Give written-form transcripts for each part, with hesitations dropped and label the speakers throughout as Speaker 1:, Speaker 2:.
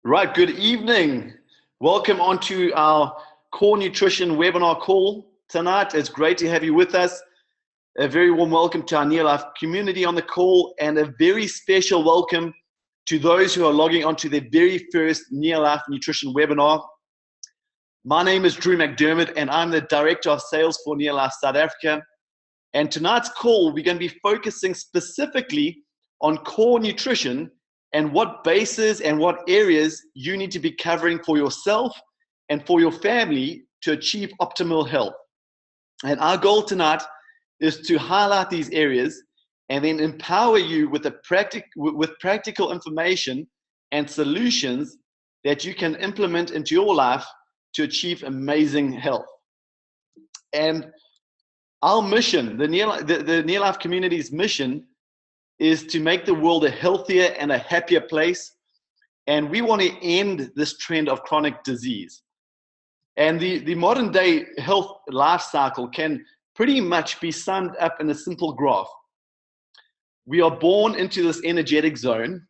Speaker 1: Right, good evening. Welcome onto our core nutrition webinar call tonight. It's great to have you with us. A very warm welcome to our NeoLife community on the call, and a very special welcome to those who are logging onto their very first NeoLife nutrition webinar. My name is Drew McDermott, and I'm the Director of Sales for NeoLife South Africa. And tonight's call, we're going to be focusing specifically on core nutrition and what bases and what areas you need to be covering for yourself and for your family to achieve optimal health. And our goal tonight is to highlight these areas and then empower you with practical information and solutions that you can implement into your life to achieve amazing health. And our mission, the NeoLife community's mission, is to make the world a healthier and a happier place. And we want to end this trend of chronic disease. And the modern day health life cycle can pretty much be summed up in a simple graph. We are born into this energetic zone,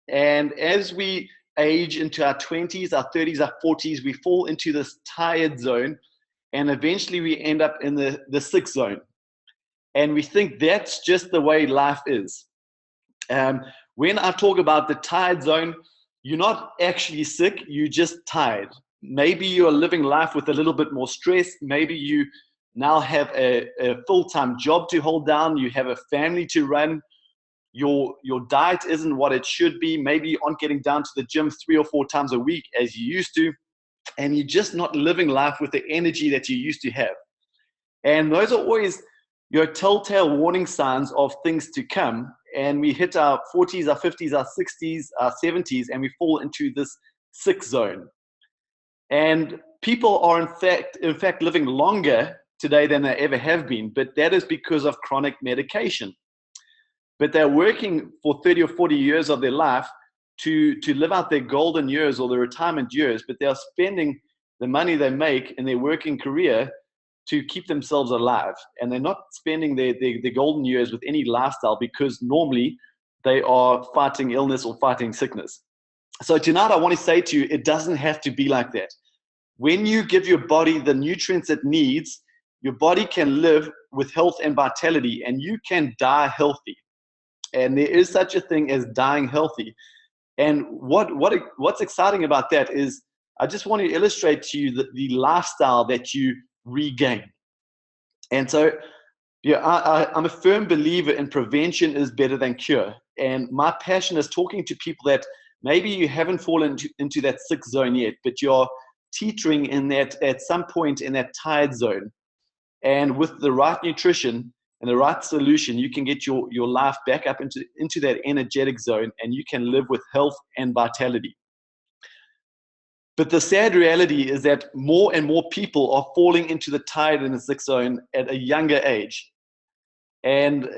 Speaker 1: and as we age into our 20s, our 30s, our 40s, we fall into this tired zone, and eventually we end up in the sick zone. And we think that's just the way life is. When I talk about the tired zone, you're not actually sick, you're just tired. Maybe you're living life with a little bit more stress. Maybe you now have a full-time job to hold down. You have a family to run. Your diet isn't what it should be. Maybe you aren't getting down to the gym 3 or 4 times a week as you used to. And you're just not living life with the energy that you used to have. And those are always your telltale warning signs of things to come. And we hit our 40s, our 50s, our 60s, our 70s, and we fall into this sick zone. And people are in fact living longer today than they ever have been, but that is because of chronic medication. But they're working for 30 or 40 years of their life to live out their golden years or their retirement years, but they're spending the money they make in their working career to keep themselves alive. And they're not spending their golden years with any lifestyle, because normally they are fighting illness or fighting sickness. So tonight I want to say to you, it doesn't have to be like that. When you give your body the nutrients it needs, your body can live with health and vitality, and you can die healthy. And there is such a thing as dying healthy. And what's exciting about that is I just want to illustrate to you the lifestyle that you regain. And so, yeah, I'm a firm believer in prevention is better than cure. And my passion is talking to people that maybe you haven't fallen into that sick zone yet, but you're teetering in that at some point in that tired zone. And with the right nutrition and the right solution, you can get your life back up into that energetic zone, and you can live with health and vitality. But the sad reality is that more and more people are falling into the tired and the sick zone at a younger age, and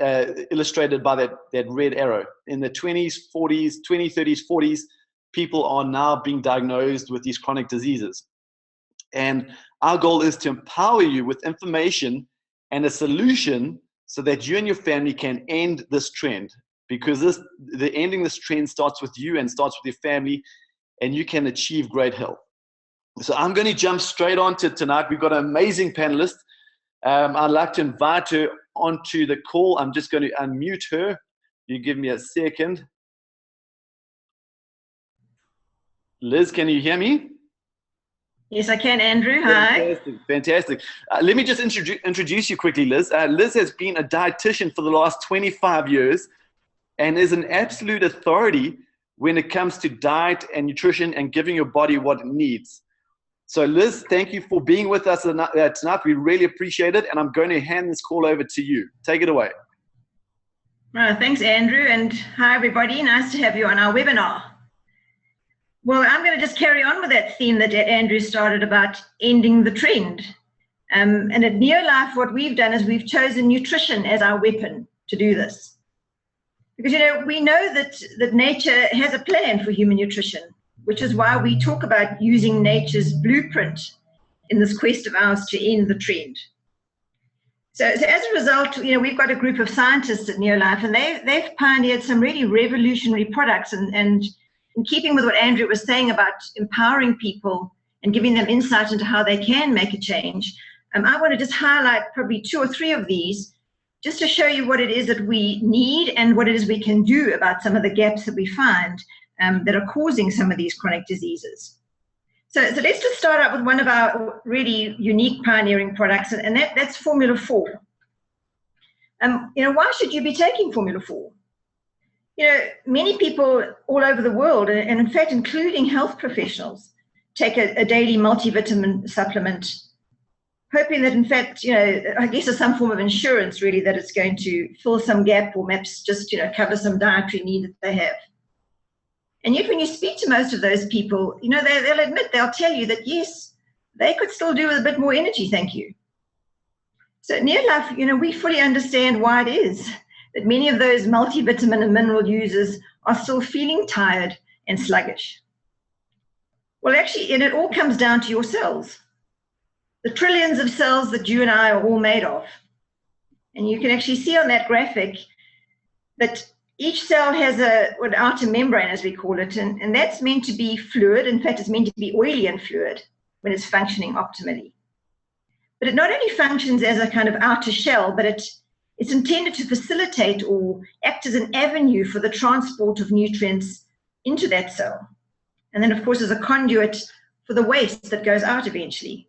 Speaker 1: illustrated by that red arrow. In the 20s, 40s, 20s, 30s, 40s, people are now being diagnosed with these chronic diseases. And our goal is to empower you with information and a solution so that you and your family can end this trend, because the ending this trend starts with you and starts with your family, and you can achieve great health. So I'm going to jump straight on to tonight. We've got an amazing panelist. I'd like to invite her onto the call. I'm just going to unmute her. You give me a second. Liz, can you hear me?
Speaker 2: Yes, I can, Andrew. Hi.
Speaker 1: Fantastic. Let me just introduce you quickly, Liz. Liz has been a dietitian for the last 25 years and is an absolute authority when it comes to diet and nutrition and giving your body what it needs. So Liz, thank you for being with us tonight. We really appreciate it. And I'm going to hand this call over to you. Take it away.
Speaker 2: Thanks, Andrew. And hi, everybody. Nice to have you on our webinar. Well, I'm going to just carry on with that theme that Andrew started about ending the trend. And at NeoLife, what we've done is we've chosen nutrition as our weapon to do this. Because, we know that nature has a plan for human nutrition, which is why we talk about using nature's blueprint in this quest of ours to end the trend. So as a result, we've got a group of scientists at NeoLife, and they've pioneered some really revolutionary products and in keeping with what Andrew was saying about empowering people and giving them insight into how they can make a change, I want to just highlight probably 2 or 3 of these, just to show you what it is that we need and what it is we can do about some of the gaps that we find that are causing some of these chronic diseases. So let's just start out with one of our really unique pioneering products, and that's Formula 4. Why should you be taking Formula 4? Many people all over the world, and in fact, including health professionals, take a daily multivitamin supplement, hoping that, in fact, I guess there's some form of insurance, really, that it's going to fill some gap or perhaps just, cover some dietary need that they have. And yet, when you speak to most of those people, they'll admit, they'll tell you that, yes, they could still do with a bit more energy, thank you. So at NeoLife, we fully understand why it is that many of those multivitamin and mineral users are still feeling tired and sluggish. Well, actually, and it all comes down to your cells, the trillions of cells that you and I are all made of. And you can actually see on that graphic that each cell has an outer membrane, as we call it, and that's meant to be fluid. In fact, it's meant to be oily and fluid when it's functioning optimally. But it not only functions as a kind of outer shell, but it's intended to facilitate or act as an avenue for the transport of nutrients into that cell. And then, of course, as a conduit for the waste that goes out eventually.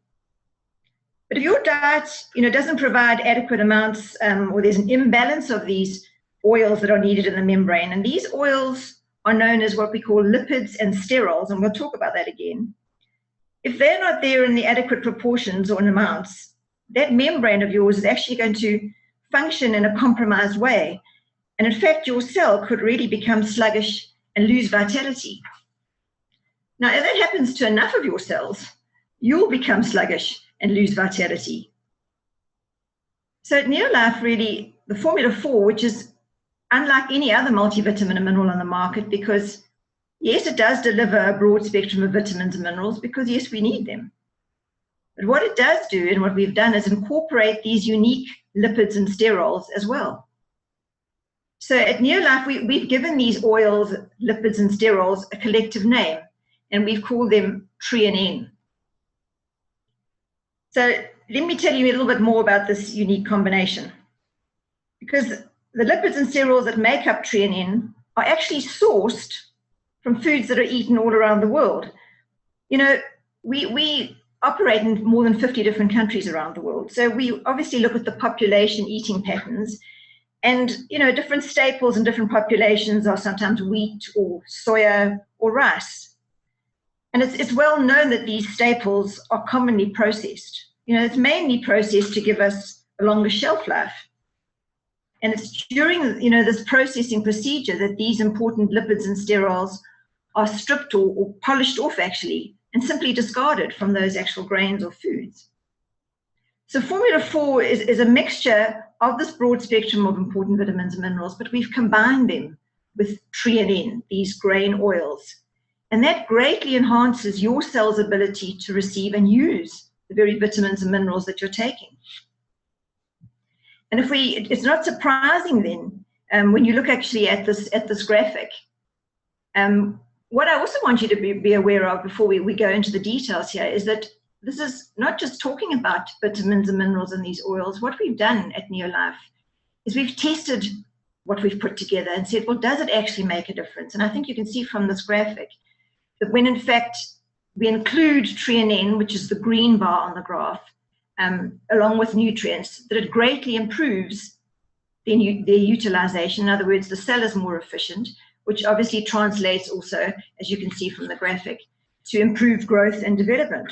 Speaker 2: But if your diet, doesn't provide adequate amounts, or there's an imbalance of these oils that are needed in the membrane, and these oils are known as what we call lipids and sterols, and we'll talk about that again. If they're not there in the adequate proportions or in amounts, that membrane of yours is actually going to function in a compromised way. And in fact, your cell could really become sluggish and lose vitality. Now, if that happens to enough of your cells, you'll become sluggish and lose vitality. So at NeoLife, really, the Formula 4, which is unlike any other multivitamin and mineral on the market, because yes, it does deliver a broad spectrum of vitamins and minerals, because yes, we need them. But what it does do, and what we've done, is incorporate these unique lipids and sterols as well. So at NeoLife, we've given these oils, lipids and sterols, a collective name, and we've called them Tri-N. So let me tell you a little bit more about this unique combination, because the lipids and sterols that make up Tri-N are actually sourced from foods that are eaten all around the world. We operate in more than 50 different countries around the world. So we obviously look at the population eating patterns, and different staples in different populations are sometimes wheat or soya or rice. And it's well known that these staples are commonly processed. It's mainly processed to give us a longer shelf life. And it's during this processing procedure that these important lipids and sterols are stripped or polished off, actually, and simply discarded from those actual grains or foods. So Formula 4 is a mixture of this broad spectrum of important vitamins and minerals, but we've combined them with Tri-N, these grain oils. And that greatly enhances your cell's ability to receive and use the very vitamins and minerals that you're taking. And it's not surprising then, when you look actually at this graphic, what I also want you to be aware of before we go into the details here is that this is not just talking about vitamins and minerals in these oils. What we've done at NeoLife is we've tested what we've put together and said, well, does it actually make a difference? And I think you can see from this graphic that when in fact we include Tri-N, which is the green bar on the graph, along with nutrients, that it greatly improves their utilization. In other words, the cell is more efficient, which obviously translates also, as you can see from the graphic, to improved growth and development.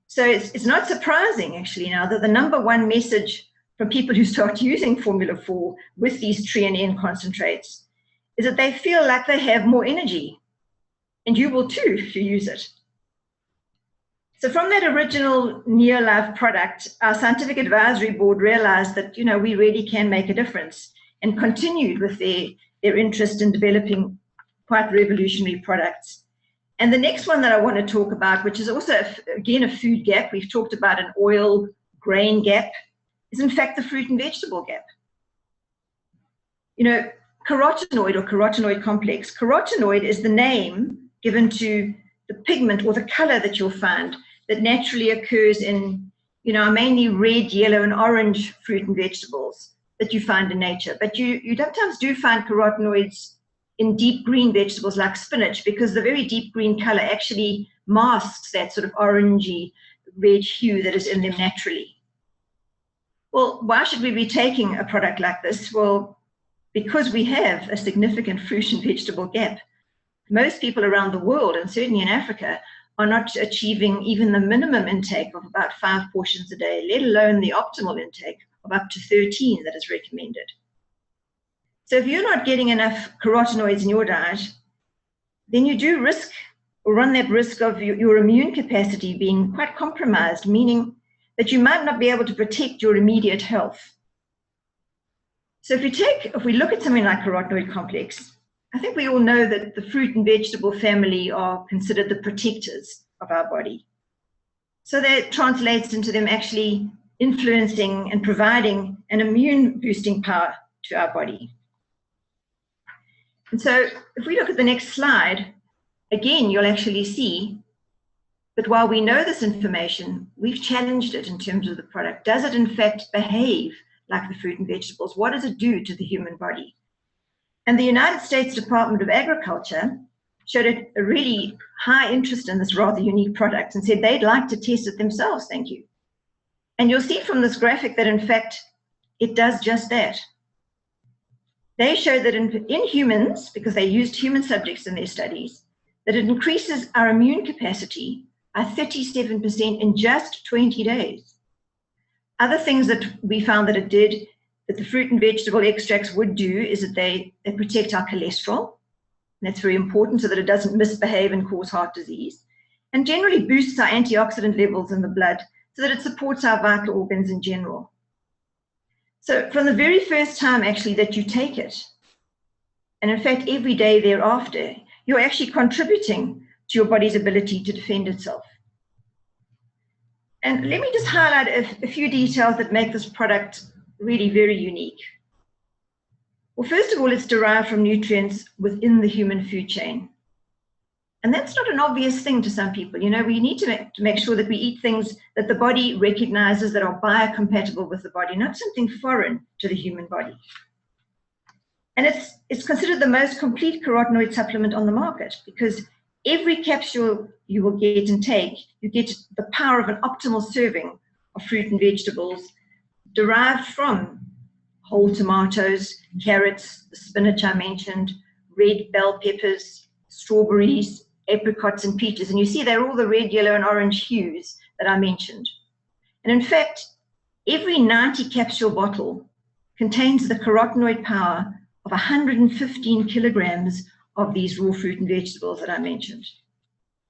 Speaker 2: So it's not surprising, actually, now that the number one message from people who start using Formula 4 with these Tri-N concentrates is that they feel like they have more energy. And you will too if you use it. So from that original NeoLife product, our scientific advisory board realized that, we really can make a difference, and continued with their interest in developing quite revolutionary products. And the next one that I want to talk about, which is also, again, a food gap, we've talked about an oil grain gap, is in fact the fruit and vegetable gap. carotenoid or carotenoid complex. Carotenoid is the name given to the pigment or the color that you'll find that naturally occurs in, mainly red, yellow, and orange fruit and vegetables that you find in nature. But you sometimes do find carotenoids in deep green vegetables like spinach, because the very deep green color actually masks that sort of orangey red hue that is in them naturally. Well, why should we be taking a product like this? Well, because we have a significant fruit and vegetable gap. Most people around the world, and certainly in Africa, are not achieving even the minimum intake of about 5 portions a day, let alone the optimal intake of up to 13 that is recommended. So if you're not getting enough carotenoids in your diet, then you do risk or run that risk of your immune capacity being quite compromised, meaning that you might not be able to protect your immediate health. So if we look at something like carotenoid complex, I think we all know that the fruit and vegetable family are considered the protectors of our body. So that translates into them actually influencing and providing an immune boosting power to our body. And so if we look at the next slide, again, you'll actually see that while we know this information, we've challenged it in terms of the product. Does it in fact behave like the fruit and vegetables? What does it do to the human body? And the United States Department of Agriculture showed a really high interest in this rather unique product and said they'd like to test it themselves, thank you. And you'll see from this graphic that in fact, it does just that. They showed that in humans, because they used human subjects in their studies, that it increases our immune capacity by 37% in just 20 days. Other things that we found that it did, that the fruit and vegetable extracts would do, is that they protect our cholesterol. And that's very important so that it doesn't misbehave and cause heart disease. And generally boosts our antioxidant levels in the blood so that it supports our vital organs in general. So from the very first time actually that you take it, and in fact every day thereafter, you're actually contributing to your body's ability to defend itself. And let me just highlight a few details that make this product really very unique. Well, first of all, it's derived from nutrients within the human food chain. And that's not an obvious thing to some people. We need to make sure that we eat things that the body recognizes that are biocompatible with the body, not something foreign to the human body. And it's considered the most complete carotenoid supplement on the market, because every capsule you will get and take, you get the power of an optimal serving of fruit and vegetables derived from whole tomatoes, carrots, the spinach I mentioned, red bell peppers, strawberries, apricots, and peaches. And you see they're all the red, yellow, and orange hues that I mentioned. And in fact, every 90 capsule bottle contains the carotenoid power of 115 kilograms of these raw fruit and vegetables that I mentioned.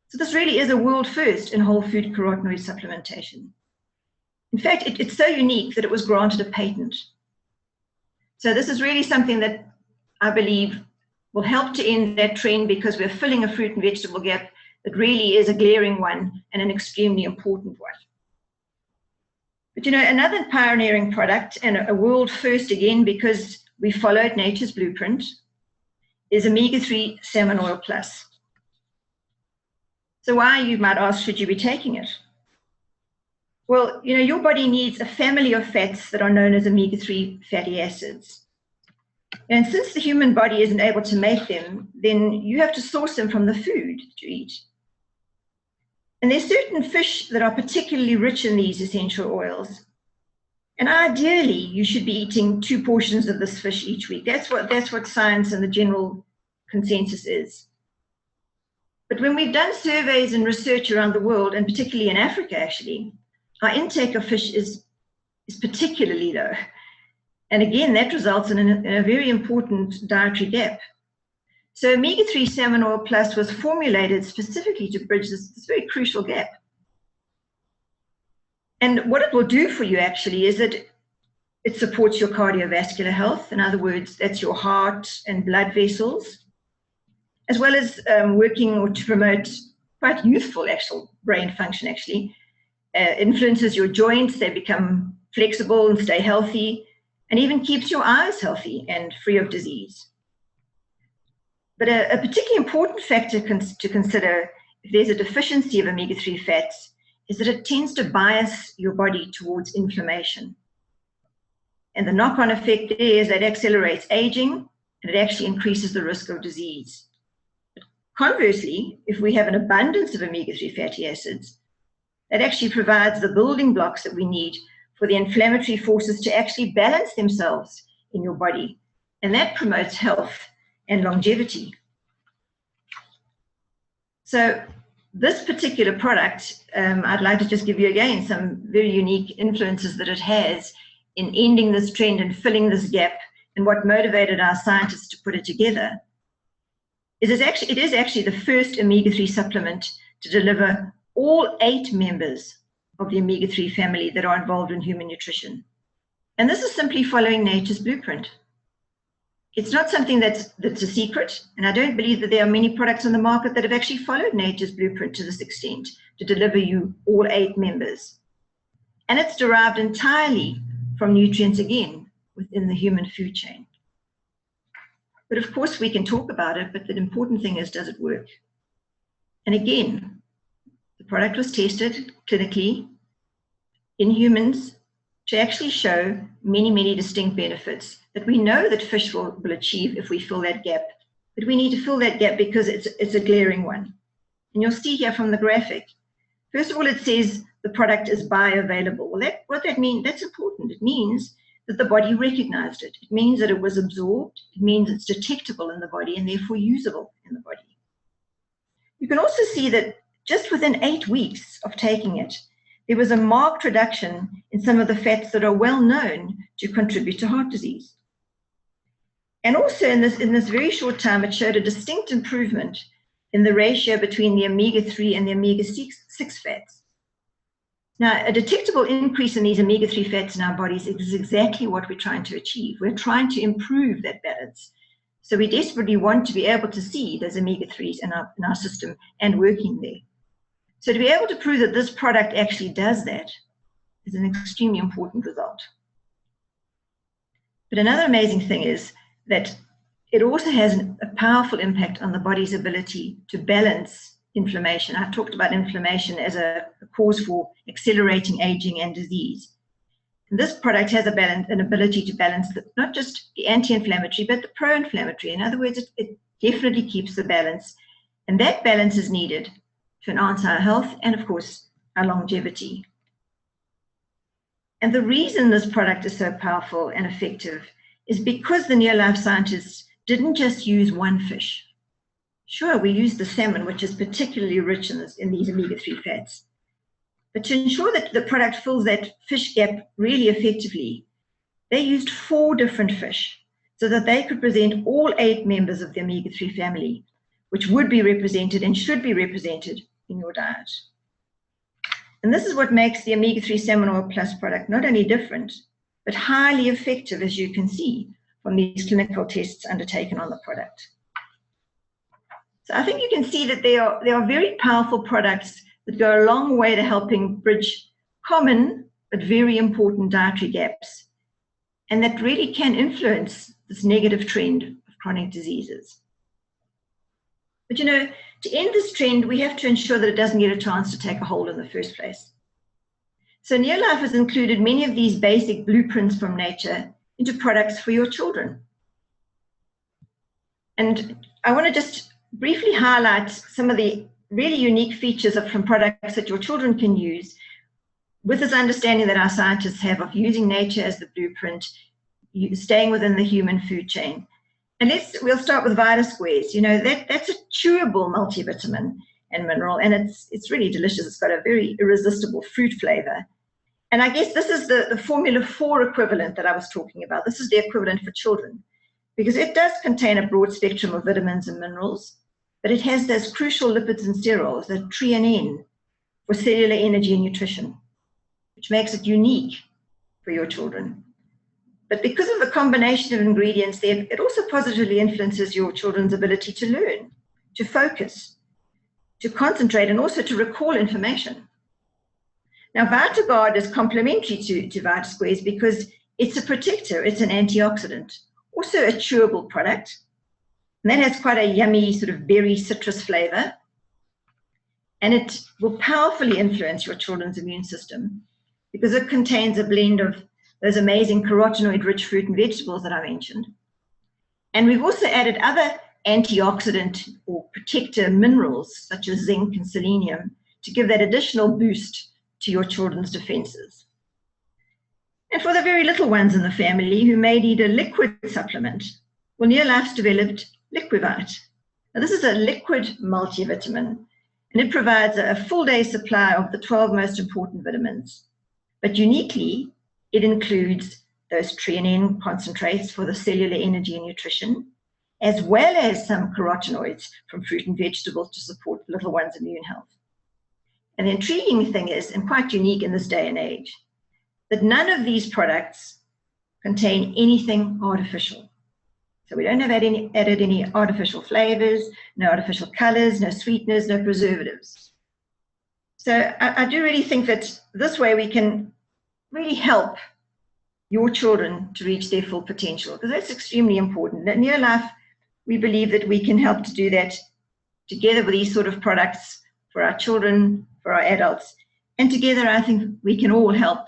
Speaker 2: So this really is a world first in whole food carotenoid supplementation. In fact, it's so unique that it was granted a patent. So this is really something that I believe will help to end that trend, because we're filling a fruit and vegetable gap that really is a glaring one and an extremely important one. But another pioneering product, and a world first again, because we followed nature's blueprint, is omega-3 salmon oil plus. So why, you might ask, should you be taking it? Well, your body needs a family of fats that are known as omega-3 fatty acids. And since the human body isn't able to make them, then you have to source them from the food that you eat. And there's certain fish that are particularly rich in these essential oils. And ideally, you should be eating 2 portions of this fish each week. That's what science and the general consensus is. But when we've done surveys and research around the world, and particularly in Africa actually, our intake of fish is particularly low. And again, that results in a very important dietary gap. So omega-3 salmon oil plus was formulated specifically to bridge this very crucial gap. And what it will do for you actually is that it supports your cardiovascular health. In other words, that's your heart and blood vessels, as well as working to promote quite youthful actual brain function actually. Influences your joints, they become flexible and stay healthy, and even keeps your eyes healthy and free of disease. But a particularly important factor to consider if there's a deficiency of omega-3 fats is that it tends to bias your body towards inflammation. And the knock-on effect is that it accelerates aging and it actually increases the risk of disease. Conversely, if we have an abundance of omega-3 fatty acids, that actually provides the building blocks that we need for the inflammatory forces to actually balance themselves in your body. And that promotes health and longevity. So this particular product, I'd like to just give you again some very unique influences that it has in ending this trend and filling this gap, and what motivated our scientists to put it together. It is actually the first omega-3 supplement to deliver all 8 members of the omega-3 family that are involved in human nutrition. And this is simply following nature's blueprint. It's not something that's a secret, and I don't believe that there are many products on the market that have actually followed nature's blueprint to this extent to deliver you all 8 members. And it's derived entirely from nutrients, again, within the human food chain. But of course we can talk about it, but the important thing is, does it work? And again, the product was tested clinically in humans to actually show many, many distinct benefits that we know that fish will achieve if we fill that gap. But we need to fill that gap because it's a glaring one. And you'll see here from the graphic, first of all, it says the product is bioavailable. Well, what that means, that's important. It means that the body recognized it. It means that it was absorbed. It means it's detectable in the body and therefore usable in the body. You can also see that just within 8 weeks of taking it, there was a marked reduction in some of the fats that are well known to contribute to heart disease. And also in this very short time, it showed a distinct improvement in the ratio between the omega-3 and the omega-6 fats. Now, a detectable increase in these omega-3 fats in our bodies is exactly what we're trying to achieve. We're trying to improve that balance. So we desperately want to be able to see those omega-3s in our system and working there. So to be able to prove that this product actually does that is an extremely important result. But another amazing thing is that it also has a powerful impact on the body's ability to balance inflammation. I've talked about inflammation as a cause for accelerating aging and disease. And this product has an ability to balance not just the anti-inflammatory, but the pro-inflammatory. In other words, it definitely keeps the balance. And that balance is needed to enhance our health and, of course, our longevity. And the reason this product is so powerful and effective is because the NeoLife scientists didn't just use one fish. Sure, we used the salmon, which is particularly rich in these omega-3 fats. But to ensure that the product fills that fish gap really effectively, they used 4 different fish so that they could present all 8 members of the omega-3 family, which would be represented and should be represented in your diet. And this is what makes the omega-3 salmon oil plus product not only different, but highly effective, as you can see from these clinical tests undertaken on the product. So I think you can see that they are very powerful products that go a long way to helping bridge common but very important dietary gaps, and that really can influence this negative trend of chronic diseases. But you know, to end this trend, we have to ensure that it doesn't get a chance to take a hold in the first place. So NeoLife has included many of these basic blueprints from nature into products for your children. And I want to just briefly highlight some of the really unique features from products that your children can use with this understanding that our scientists have of using nature as the blueprint, staying within the human food chain. And we'll start with VitaSquares. You know, that's a chewable multivitamin and mineral, and it's really delicious. It's got a very irresistible fruit flavor. And I guess this is the Formula 4 equivalent that I was talking about. This is the equivalent for children, because it does contain a broad spectrum of vitamins and minerals, but it has those crucial lipids and sterols, the threonine, for cellular energy and nutrition, which makes it unique for your children. But because of the combination of ingredients there, it also positively influences your children's ability to learn, to focus, to concentrate, and also to recall information. Now, VitaGuard is complementary to VitaSquares because it's a protector, it's an antioxidant, also a chewable product. And that has quite a yummy sort of berry citrus flavor. And it will powerfully influence your children's immune system because it contains a blend of those amazing carotenoid-rich fruit and vegetables that I mentioned. And we've also added other antioxidant or protector minerals such as zinc and selenium to give that additional boost to your children's defenses. And for the very little ones in the family who may need a liquid supplement, well, NeoLife's developed Liquivite. Now, this is a liquid multivitamin, and it provides a full day supply of the 12 most important vitamins. But uniquely, it includes those threonine concentrates for the cellular energy and nutrition, as well as some carotenoids from fruit and vegetables to support the little one's immune health. And the intriguing thing is, and quite unique in this day and age, that none of these products contain anything artificial. So we don't have added any artificial flavors, no artificial colors, no sweeteners, no preservatives. So I do really think that this way we can really help your children to reach their full potential, because that's extremely important. At NeoLife, we believe that we can help to do that together with these sort of products for our children, for our adults, and together I think we can all help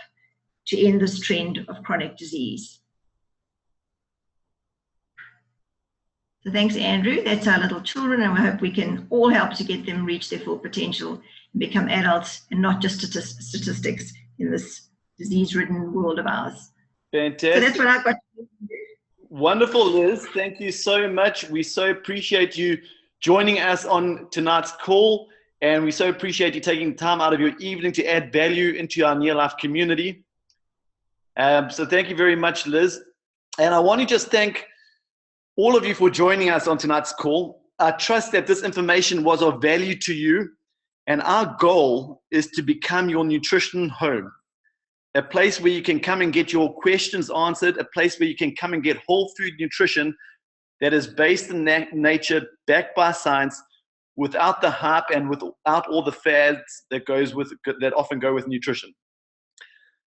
Speaker 2: to end this trend of chronic disease. So thanks, Andrew. That's our little children, and we hope we can all help to get them reach their full potential and become adults and not just statistics in this disease-ridden world of ours.
Speaker 1: Fantastic.
Speaker 2: So that's what I've got to do.
Speaker 1: Wonderful, Liz. Thank you so much. We so appreciate you joining us on tonight's call, and we so appreciate you taking time out of your evening to add value into our NeoLife community. So thank you very much, Liz. And I want to just thank all of you for joining us on tonight's call. I trust that this information was of value to you, and our goal is to become your nutrition home, a place where you can come and get your questions answered, a place where you can come and get whole food nutrition that is based in nature, backed by science, without the hype and without all the fads that often go with nutrition.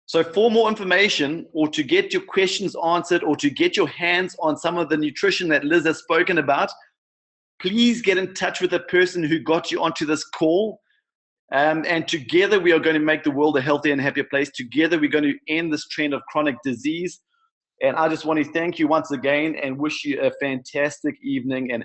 Speaker 1: So for more information, or to get your questions answered, or to get your hands on some of the nutrition that Liz has spoken about, please get in touch with the person who got you onto this call. And together we are going to make the world a healthier and happier place. Together we're going to end this trend of chronic disease. And I just want to thank you once again and wish you a fantastic evening and